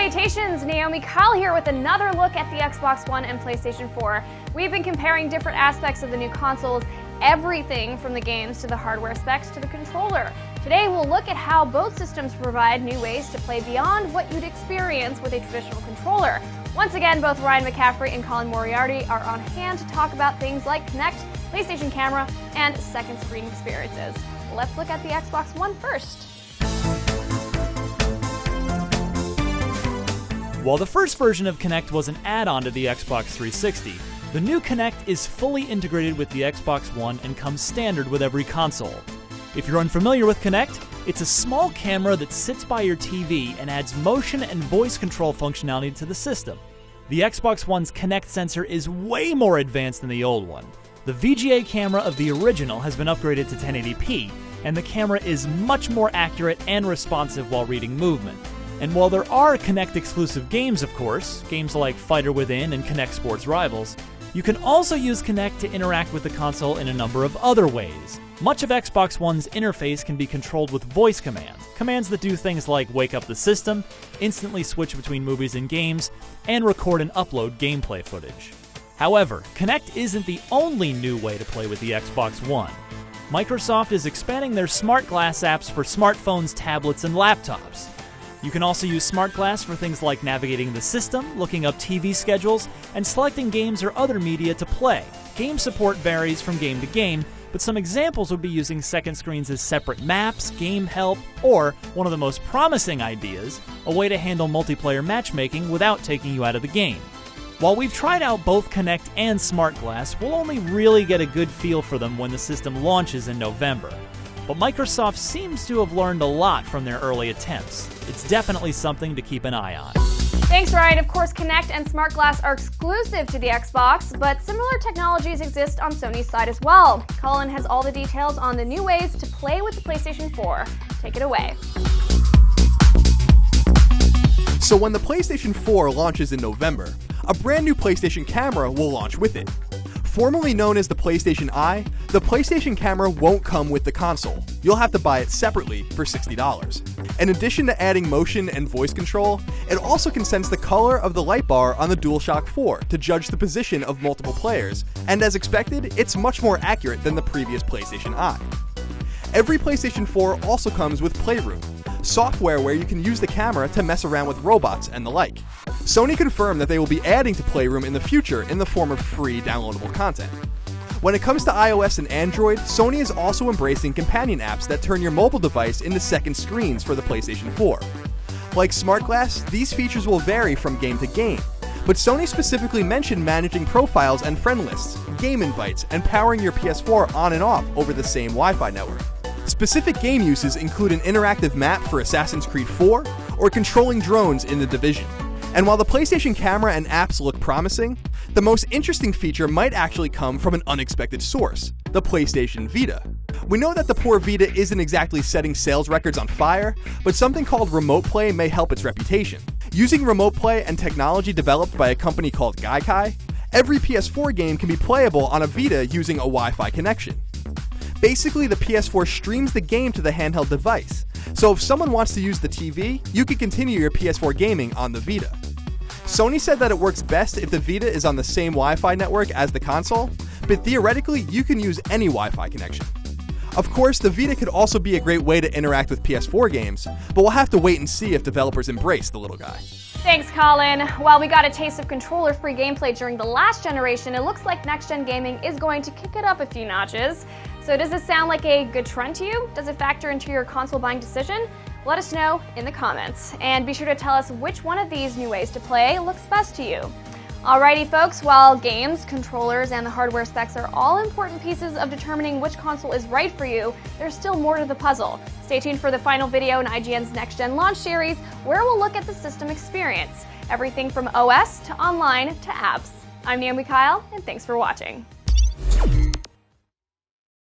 Salutations, Naomi Kyle here with another look at the Xbox One and PlayStation 4. We've been comparing different aspects of the new consoles, everything from the games to the hardware specs to the controller. Today we'll look at how both systems provide new ways to play beyond what you'd experience with a traditional controller. Once again, both Ryan McCaffrey and Colin Moriarty are on hand to talk about things like Kinect, PlayStation Camera, and second screen experiences. Let's look at the Xbox One first. While the first version of Kinect was an add-on to the Xbox 360, the new Kinect is fully integrated with the Xbox One and comes standard with every console. If you're unfamiliar with Kinect, it's a small camera that sits by your TV and adds motion and voice control functionality to the system. The Xbox One's Kinect sensor is way more advanced than the old one. The VGA camera of the original has been upgraded to 1080p, and the camera is much more accurate and responsive while reading movement. And while there are Kinect-exclusive games, of course, games like Fighter Within and Kinect Sports Rivals, you can also use Kinect to interact with the console in a number of other ways. Much of Xbox One's interface can be controlled with voice commands that do things like wake up the system, instantly switch between movies and games, and record and upload gameplay footage. However, Kinect isn't the only new way to play with the Xbox One. Microsoft is expanding their Smart Glass apps for smartphones, tablets, and laptops. You can also use Smart Glass for things like navigating the system, looking up TV schedules, and selecting games or other media to play. Game support varies from game to game, but some examples would be using second screens as separate maps, game help, or, one of the most promising ideas, a way to handle multiplayer matchmaking without taking you out of the game. While we've tried out both Kinect and Smart Glass, we'll only really get a good feel for them when the system launches in November. But Microsoft seems to have learned a lot from their early attempts. It's definitely something to keep an eye on. Thanks, Ryan. Of course, Kinect and Smart Glass are exclusive to the Xbox, but similar technologies exist on Sony's side as well. Colin has all the details on the new ways to play with the PlayStation 4. Take it away. So when the PlayStation 4 launches in November, a brand new PlayStation camera will launch with it. Formerly known as the PlayStation Eye, the PlayStation camera won't come with the console. You'll have to buy it separately for $60. In addition to adding motion and voice control, it also can sense the color of the light bar on the DualShock 4 to judge the position of multiple players, and as expected, it's much more accurate than the previous PlayStation Eye. Every PlayStation 4 also comes with Playroom, software where you can use the camera to mess around with robots and the like. Sony confirmed that they will be adding to Playroom in the future in the form of free downloadable content. When it comes to iOS and Android, Sony is also embracing companion apps that turn your mobile device into second screens for the PlayStation 4. Like Smart Glass, these features will vary from game to game, but Sony specifically mentioned managing profiles and friend lists, game invites, and powering your PS4 on and off over the same Wi-Fi network. Specific game uses include an interactive map for Assassin's Creed 4 or controlling drones in The Division. And while the PlayStation camera and apps look promising, the most interesting feature might actually come from an unexpected source, the PlayStation Vita. We know that the poor Vita isn't exactly setting sales records on fire, but something called Remote Play may help its reputation. Using Remote Play and technology developed by a company called Gaikai, every PS4 game can be playable on a Vita using a Wi-Fi connection. Basically, the PS4 streams the game to the handheld device, so if someone wants to use the TV, you can continue your PS4 gaming on the Vita. Sony said that it works best if the Vita is on the same Wi-Fi network as the console, but theoretically, you can use any Wi-Fi connection. Of course, the Vita could also be a great way to interact with PS4 games, but we'll have to wait and see if developers embrace the little guy. Thanks, Colin. While we got a taste of controller-free gameplay during the last generation, it looks like next-gen gaming is going to kick it up a few notches. So does this sound like a good trend to you? Does it factor into your console buying decision? Let us know in the comments. And be sure to tell us which one of these new ways to play looks best to you. Alrighty folks, while games, controllers, and the hardware specs are all important pieces of determining which console is right for you, there's still more to the puzzle. Stay tuned for the final video in IGN's Next Gen launch series, where we'll look at the system experience. Everything from OS to online to apps. I'm Naomi Kyle, and thanks for watching.